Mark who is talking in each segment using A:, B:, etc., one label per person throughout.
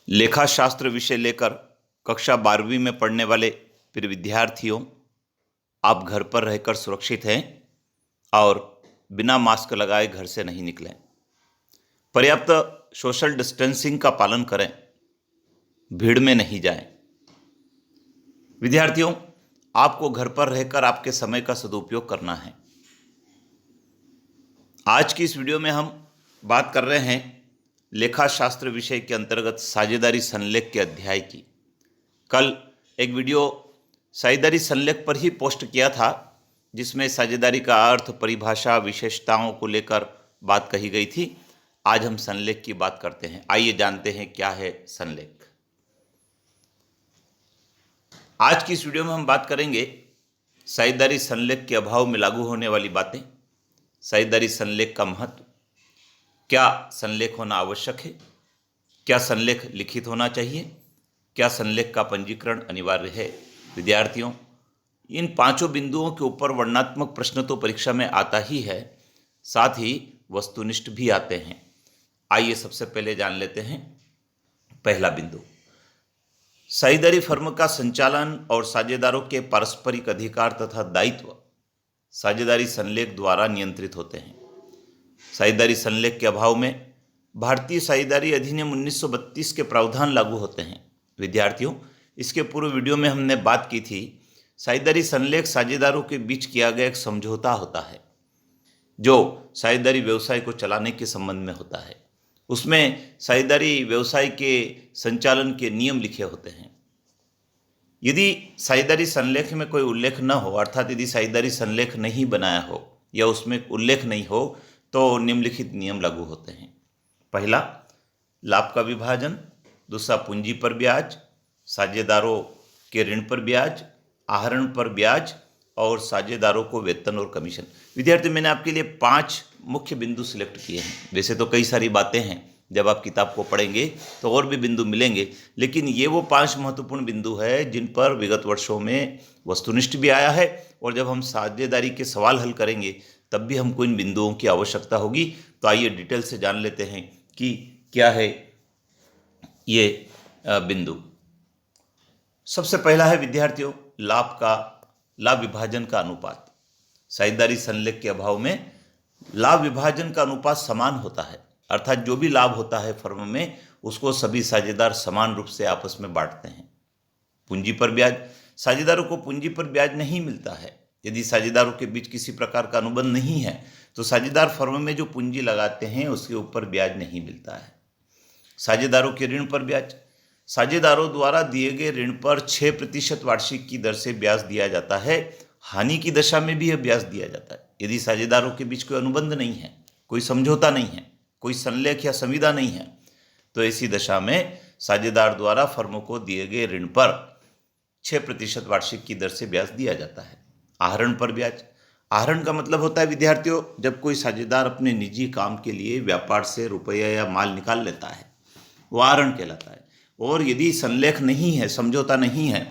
A: लेखा शास्त्र विषय लेकर कक्षा 12वीं में पढ़ने वाले प्रिय विद्यार्थियों, आप घर पर रहकर सुरक्षित हैं और बिना मास्क लगाए घर से नहीं निकलें। पर्याप्त सोशल डिस्टेंसिंग का पालन करें, भीड़ में नहीं जाएं। विद्यार्थियों, आपको घर पर रहकर आपके समय का सदुपयोग करना है। आज की इस वीडियो में हम बात कर रहे हैं लेखा शास्त्र विषय के अंतर्गत साझेदारी संलेख के अध्याय की। कल एक वीडियो साझेदारी संलेख पर ही पोस्ट किया था, जिसमें साझेदारी का अर्थ, परिभाषा, विशेषताओं को लेकर बात कही गई थी। आज हम संलेख की बात करते हैं। आइए जानते हैं क्या है संलेख। आज की इस वीडियो में हम बात करेंगे साझेदारी संलेख के अभाव में लागू होने वाली बातें, साझेदारी संलेख का महत्व, क्या संलेख होना आवश्यक है, क्या संलेख लिखित होना चाहिए, क्या संलेख का पंजीकरण अनिवार्य है। विद्यार्थियों, इन पांचों बिंदुओं के ऊपर वर्णनात्मक प्रश्न तो परीक्षा में आता ही है, साथ ही वस्तुनिष्ठ भी आते हैं। आइए सबसे पहले जान लेते हैं पहला बिंदु। साझेदारी फर्म का संचालन और साझेदारों के पारस्परिक अधिकार तथा दायित्व साझेदारी संलेख द्वारा नियंत्रित होते हैं। साझेदारी संलेख के अभाव में भारतीय साझेदारी अधिनियम 1932 के प्रावधान लागू होते हैं। विद्यार्थियों, इसके पूर्व वीडियो में हमने बात की थी, साझेदारी संलेख साझेदारों के बीच किया गया एक समझौता होता है जो साझेदारी व्यवसाय को चलाने के संबंध में होता है। उसमें साझेदारी व्यवसाय के संचालन के नियम लिखे होते हैं। यदि साझेदारी संलेख में कोई उल्लेख न हो, अर्थात यदि साझेदारी संलेख नहीं बनाया हो या उसमें उल्लेख नहीं हो, तो निम्नलिखित नियम लागू होते हैं। पहला, लाभ का विभाजन। दूसरा, पूंजी पर ब्याज, साझेदारों के ऋण पर ब्याज, आहरण पर ब्याज और साझेदारों को वेतन और कमीशन। विद्यार्थी, मैंने आपके लिए 5 मुख्य बिंदु सिलेक्ट किए हैं। वैसे तो कई सारी बातें हैं, जब आप किताब को पढ़ेंगे तो और भी बिंदु मिलेंगे, लेकिन ये वो 5 महत्वपूर्ण बिंदु है जिन पर विगत वर्षों में वस्तुनिष्ठ भी आया है, और जब हम साझेदारी के सवाल हल करेंगे तब भी हमको इन बिंदुओं की आवश्यकता होगी। तो आइए डिटेल से जान लेते हैं कि क्या है ये बिंदु। सबसे पहला है विद्यार्थियों, लाभ विभाजन का अनुपात। साझेदारी संलेख के अभाव में लाभ विभाजन का अनुपात समान होता है, अर्थात जो भी लाभ होता है फर्म में उसको सभी साझेदार समान रूप से आपस में बांटते हैं। पूंजी पर ब्याज, साझेदारों को पूंजी पर ब्याज नहीं मिलता है। यदि साझेदारों के बीच किसी प्रकार का अनुबंध नहीं है तो साझेदार फर्म में जो पूंजी लगाते हैं उसके ऊपर ब्याज नहीं मिलता है। साझेदारों के ऋण पर ब्याज, साझेदारों द्वारा दिए गए ऋण पर 6% वार्षिक की दर से ब्याज दिया जाता है। हानि की दशा में भी यह ब्याज दिया जाता है। यदि साझेदारों के बीच कोई अनुबंध नहीं है, कोई समझौता नहीं है, कोई संलेख या संविदा नहीं है, तो ऐसी दशा में साझेदार द्वारा फर्मों को दिए गए ऋण पर 6% वार्षिक की दर से ब्याज दिया जाता है। आहरण पर ब्याज, आहरण का मतलब होता है विद्यार्थियों, जब कोई साझेदार अपने निजी काम के लिए व्यापार से रुपया या माल निकाल लेता है, वो आहरण कहलाता है। और यदि संलेख नहीं है, समझौता नहीं है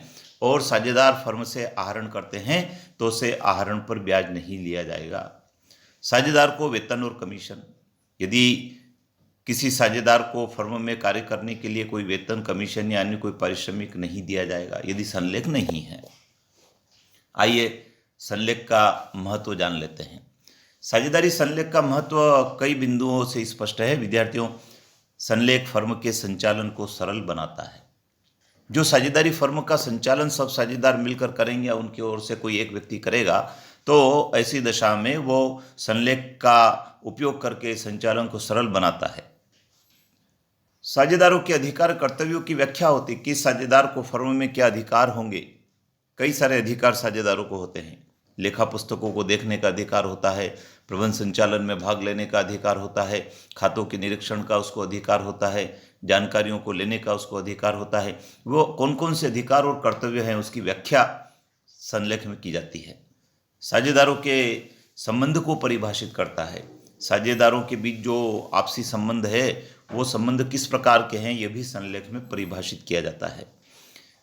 A: और साझेदार फर्म से आहरण करते हैं तो उसे आहरण पर ब्याज नहीं लिया जाएगा। साझेदार को वेतन और कमीशन, यदि किसी साझेदार को फर्म में कार्य करने के लिए कोई वेतन, कमीशन या अन्य कोई पारिश्रमिक नहीं दिया जाएगा यदि संलेख नहीं है। आइए संलेख का महत्व जान लेते हैं। साझेदारी संलेख का महत्व कई बिंदुओं से स्पष्ट है। विद्यार्थियों, संलेख फर्म के संचालन को सरल बनाता है। जो साझेदारी फर्म का संचालन सब साझेदार मिलकर करेंगे या उनकी ओर से कोई एक व्यक्ति करेगा, तो ऐसी दशा में वो संलेख का उपयोग करके संचालन को सरल बनाता है। साझेदारों के अधिकार कर्तव्यों की व्याख्या होती है कि साझेदार को फर्म में क्या अधिकार होंगे। कई सारे अधिकार साझेदारों को होते हैं। लेखा पुस्तकों को देखने का अधिकार होता है, प्रबंध संचालन में भाग लेने का अधिकार होता है, खातों के निरीक्षण का उसको अधिकार होता है, जानकारियों को लेने का उसको अधिकार होता है। वो कौन कौन से अधिकार और कर्तव्य हैं उसकी व्याख्या संलेख में की जाती है। साझेदारों के संबंध को परिभाषित करता है। साझेदारों के बीच जो आपसी संबंध है वो संबंध किस प्रकार के हैं ये भी संलेख में परिभाषित किया जाता है।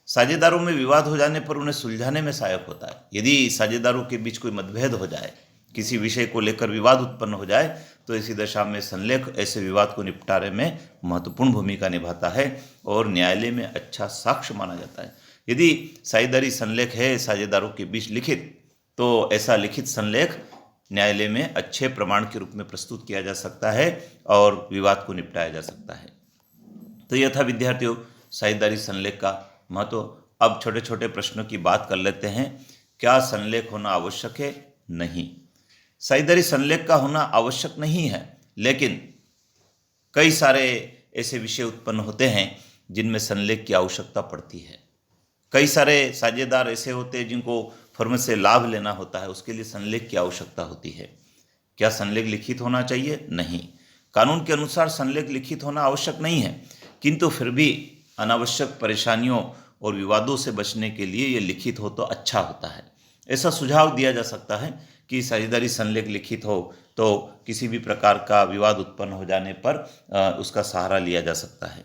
A: साझेदारों में विवाद हो जाने पर उन्हें सुलझाने में सहायक होता है। यदि साझेदारों के बीच कोई मतभेद हो जाए, किसी विषय को लेकर विवाद उत्पन्न हो जाए, तो ऐसी दशा में संलेख ऐसे विवाद को निपटारे में महत्वपूर्ण भूमिका निभाता है और न्यायालय में अच्छा साक्ष्य माना जाता है। यदि साझेदारी संलेख है साझेदारों के बीच लिखित, तो ऐसा लिखित संलेख न्यायालय में अच्छे प्रमाण के रूप में प्रस्तुत किया जा सकता है और विवाद को निपटाया जा सकता है। तो यह था विद्यार्थियों साझेदारी संलेख का महत्व। अब छोटे छोटे प्रश्नों की बात कर लेते हैं। क्या संलेख होना आवश्यक है? नहीं, साझेदारी संलेख का होना आवश्यक नहीं है, लेकिन कई सारे ऐसे विषय उत्पन्न होते हैं जिनमें संलेख की आवश्यकता पड़ती है। कई सारे साझेदार ऐसे होते हैं जिनको फर्म से लाभ लेना होता है, उसके लिए संलेख की आवश्यकता होती है। क्या संलेख लिखित होना चाहिए? नहीं, कानून के अनुसार संलेख लिखित होना आवश्यक नहीं है, किंतु फिर भी अनावश्यक परेशानियों और विवादों से बचने के लिए ये लिखित हो तो अच्छा होता है। ऐसा सुझाव दिया जा सकता है कि साझेदारी संलेख लिखित हो तो किसी भी प्रकार का विवाद उत्पन्न हो जाने पर उसका सहारा लिया जा सकता है।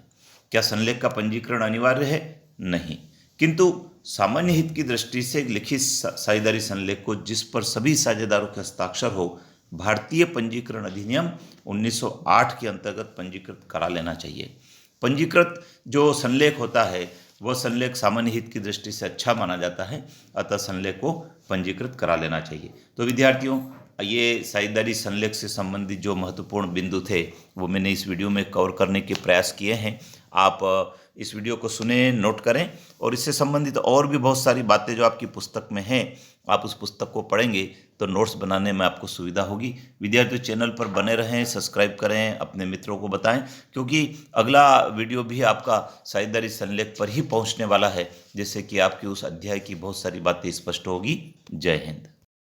A: क्या संलेख का पंजीकरण अनिवार्य है? नहीं, किंतु सामान्य हित की दृष्टि से लिखित साझेदारी संलेख को जिस पर सभी साझेदारों के हस्ताक्षर हो, भारतीय पंजीकरण अधिनियम 1908 के अंतर्गत पंजीकृत करा लेना चाहिए। पंजीकृत जो संलेख होता है वह संलेख सामान्य हित की दृष्टि से अच्छा माना जाता है, अतः संलेख को पंजीकृत करा लेना चाहिए। तो विद्यार्थियों, ये साझेदारी संलेख से संबंधित जो महत्वपूर्ण बिंदु थे वो मैंने इस वीडियो में कवर करने के प्रयास किए हैं। आप इस वीडियो को सुने, नोट करें और इससे संबंधित और भी बहुत सारी बातें जो आपकी पुस्तक में हैं, आप उस पुस्तक को पढ़ेंगे तो नोट्स बनाने में आपको सुविधा होगी। विद्यार्थियों, चैनल पर बने रहें, सब्सक्राइब करें, अपने मित्रों को बताएं, क्योंकि अगला वीडियो भी आपका साझेदारी संलेख पर ही पहुंचने वाला है, जिससे कि आपकी उस अध्याय की बहुत सारी बातें स्पष्ट होगी। जय हिंद।